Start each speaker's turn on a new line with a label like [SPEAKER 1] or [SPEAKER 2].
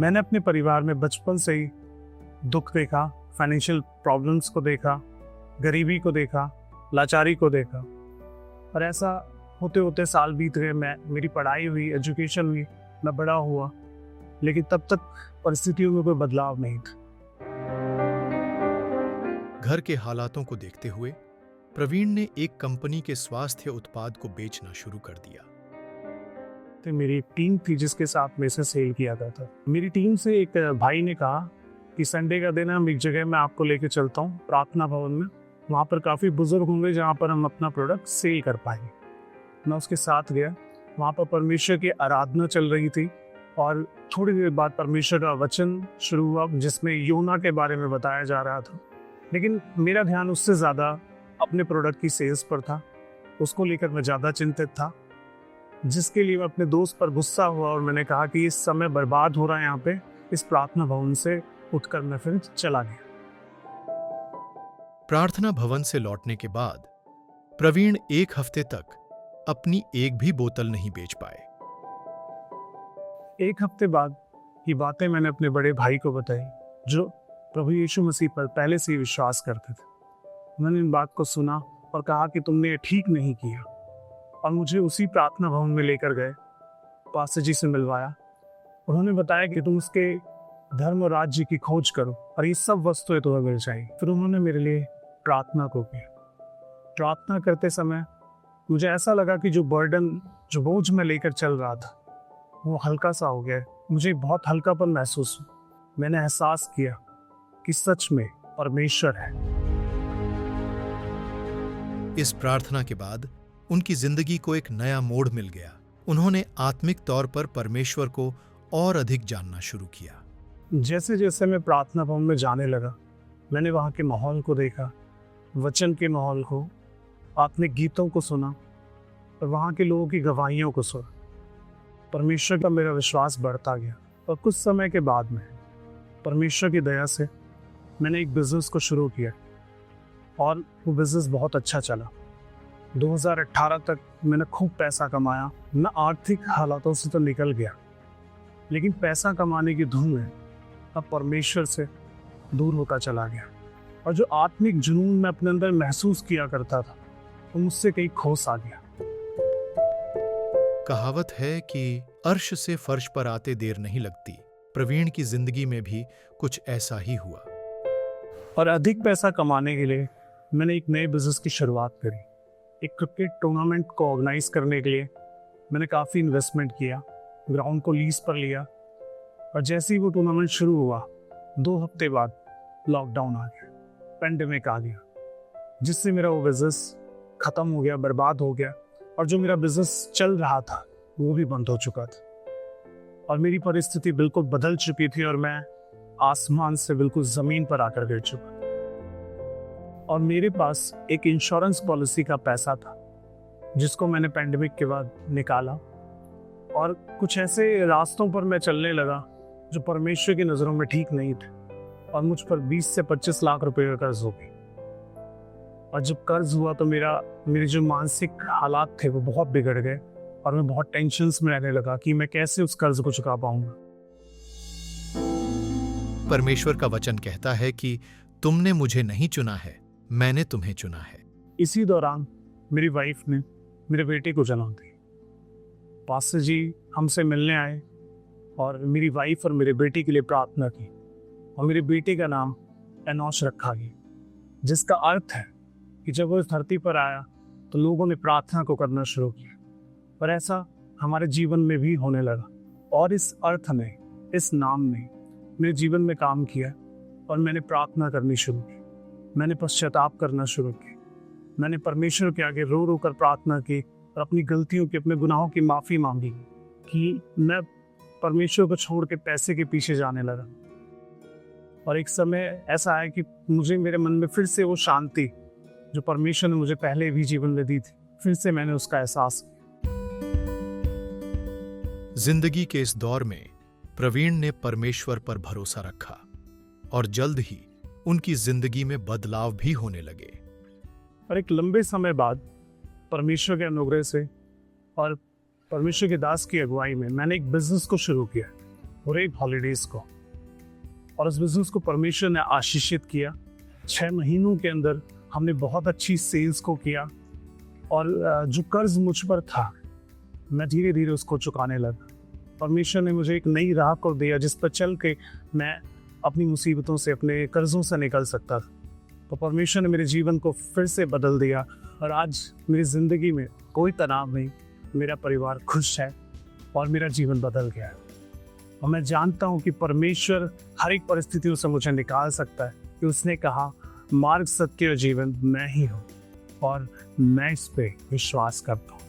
[SPEAKER 1] मैंने अपने परिवार में बचपन से ही दुख देखा, फाइनेंशियल प्रॉब्लम्स को देखा, गरीबी को देखा, लाचारी को देखा। और ऐसा होते होते साल बीत गए, मेरी पढ़ाई हुई, एजुकेशन हुई, मैं बड़ा हुआ, लेकिन तब तक परिस्थितियों में कोई बदलाव नहीं था।
[SPEAKER 2] घर के हालातों को देखते हुए प्रवीण ने एक कंपनी के स्वास्थ्य उत्पाद को बेचना शुरू कर दिया।
[SPEAKER 1] तो मेरी एक टीम थी जिसके साथ में से सेल किया जाता था। मेरी टीम से एक भाई ने कहा कि संडे का दिन हम एक जगह में आपको लेके चलता हूँ, प्रार्थना भवन में। वहाँ पर काफ़ी बुजुर्ग होंगे जहाँ पर हम अपना प्रोडक्ट सेल कर पाएंगे। मैं उसके साथ गया। वहाँ पर परमेश्वर की आराधना चल रही थी और थोड़ी देर बाद परमेश्वर का वचन शुरू हुआ जिसमें योना के बारे में बताया जा रहा था। लेकिन मेरा ध्यान उससे ज़्यादा अपने प्रोडक्ट की सेल्स पर था। उसको लेकर मैं ज़्यादा चिंतित था, जिसके लिए मैं अपने दोस्त पर गुस्सा हुआ और मैंने कहा कि इस समय बर्बाद हो रहा है यहाँ पे। इस प्रार्थना भवन से उठकर मैं फिर चला गया।
[SPEAKER 2] प्रार्थना भवन से लौटने के बाद प्रवीण 1 हफ्ते तक अपनी एक भी बोतल नहीं बेच पाए।
[SPEAKER 1] 1 हफ्ते बाद ये बातें मैंने अपने बड़े भाई को बताई, जो प्रभु यीशु मसीह पर पहले से ही विश्वास करते थे। मैंने इन बात को सुना और कहा कि तुमने ये ठीक नहीं किया, और मुझे उसी प्रार्थना भवन में लेकर गए, पास्टर जी से मिलवाया। उन्होंने बताया कि तुम उसके धर्म और राज्य की खोज करो और ये सब वस्तुएं तुम्हें मिल जाएंगी। फिर उन्होंने मेरे लिए प्रार्थना को किया। प्रार्थना करते समय मुझे ऐसा लगा कि जो बोझ मैं लेकर चल रहा था वो हल्का सा हो गया। मुझे बहुत हल्कापन महसूस हुआ। मैंने एहसास किया कि सच में परमेश्वर है।
[SPEAKER 2] इस प्रार्थना के बाद उनकी जिंदगी को एक नया मोड़ मिल गया। उन्होंने आत्मिक तौर पर परमेश्वर को और अधिक जानना शुरू किया।
[SPEAKER 1] जैसे जैसे मैं प्रार्थना भवन में जाने लगा, मैंने वहाँ के माहौल को देखा, वचन के माहौल को, आत्मिक गीतों को सुना और वहाँ के लोगों की गवाहियों को सुना। परमेश्वर का मेरा विश्वास बढ़ता गया और कुछ समय के बाद में परमेश्वर की दया से मैंने एक बिजनेस को शुरू किया और वो बिजनेस बहुत अच्छा चला। 2018 तक मैंने खूब पैसा कमाया। मैं आर्थिक हालातों से तो निकल गया, लेकिन पैसा कमाने की धुन में अब परमेश्वर से दूर होता चला गया, और जो आत्मिक जुनून मैं अपने अंदर महसूस किया करता था वो मुझसे कहीं खोस आ गया।
[SPEAKER 2] कहावत है कि अर्श से फर्श पर आते देर नहीं लगती। प्रवीण की जिंदगी में भी कुछ ऐसा ही हुआ।
[SPEAKER 1] और अधिक पैसा कमाने के लिए मैंने एक नए बिजनेस की शुरुआत करी। एक क्रिकेट टूर्नामेंट को ऑर्गेनाइज करने के लिए मैंने काफ़ी इन्वेस्टमेंट किया, ग्राउंड को लीज पर लिया, और जैसे ही वो टूर्नामेंट शुरू हुआ 2 हफ्ते बाद लॉकडाउन आ गया, पेंडेमिक आ गया, जिससे मेरा वो बिजनेस ख़त्म हो गया, बर्बाद हो गया, और जो मेरा बिजनेस चल रहा था वो भी बंद हो चुका था। और मेरी परिस्थिति बिल्कुल बदल चुकी थी और मैं आसमान से बिल्कुल ज़मीन पर आकर गिर चुका था। और मेरे पास एक इंश्योरेंस पॉलिसी का पैसा था जिसको मैंने पेंडेमिक के बाद निकाला, और कुछ ऐसे रास्तों पर मैं चलने लगा जो परमेश्वर की नज़रों में ठीक नहीं थे, और मुझ पर 20 से 25 लाख रुपए का कर्ज हो गया। और जब कर्ज हुआ तो मेरे जो मानसिक हालात थे वो बहुत बिगड़ गए, और मैं बहुत टेंशन्स में रहने लगा कि मैं कैसे उस कर्ज को चुका पाऊंगा।
[SPEAKER 2] परमेश्वर का वचन कहता है कि तुमने मुझे नहीं चुना है, मैंने तुम्हें चुना है।
[SPEAKER 1] इसी दौरान मेरी वाइफ ने मेरे बेटे को जन्म दी। पास्टर जी हमसे मिलने आए और मेरी वाइफ और मेरे बेटे के लिए प्रार्थना की, और मेरे बेटे का नाम एनोश रखा गया, जिसका अर्थ है कि जब वो इस धरती पर आया तो लोगों ने प्रार्थना को करना शुरू किया। और ऐसा हमारे जीवन में भी होने लगा, और इस अर्थ ने, इस नाम ने मेरे जीवन में काम किया, और मैंने प्रार्थना करनी शुरू की। मैंने पश्चाताप करना शुरू किया। मैंने परमेश्वर के आगे रो रो कर प्रार्थना की और अपनी गलतियों की, अपने गुनाहों की माफ़ी मांगी कि मैं परमेश्वर को छोड़ के पैसे के पीछे जाने लगा। और एक समय ऐसा आया कि मुझे, मेरे मन में फिर से वो शांति जो परमेश्वर ने मुझे पहले भी जीवन में दी थी, फिर से मैंने उसका एहसास किया।
[SPEAKER 2] जिंदगी के इस दौर में प्रवीण ने परमेश्वर पर भरोसा रखा, और जल्द ही उनकी जिंदगी में बदलाव भी होने लगे।
[SPEAKER 1] और एक लंबे समय बाद परमेश्वर के अनुग्रह से और परमेश्वर के दास की अगुवाई में मैंने एक बिजनेस को शुरू किया, और एक हॉलीडेज को। और इस बिजनेस को परमेश्वर ने आशीषित किया। 6 महीनों के अंदर हमने बहुत अच्छी सेल्स को किया और जो कर्ज मुझ पर था मैं धीरे धीरे उसको चुकाने लगा। परमेश्वर ने मुझे एक नई राह को दिया जिस पर चल के मैं अपनी मुसीबतों से, अपने कर्जों से निकल सकता था। तो परमेश्वर ने मेरे जीवन को फिर से बदल दिया और आज मेरी ज़िंदगी में कोई तनाव नहीं, मेरा परिवार खुश है और मेरा जीवन बदल गया है। और मैं जानता हूँ कि परमेश्वर हर एक परिस्थितियों से मुझे निकाल सकता है, कि उसने कहा मार्ग, सत्य और जीवन मैं ही हूँ और मैं इस पे विश्वास करता हूँ।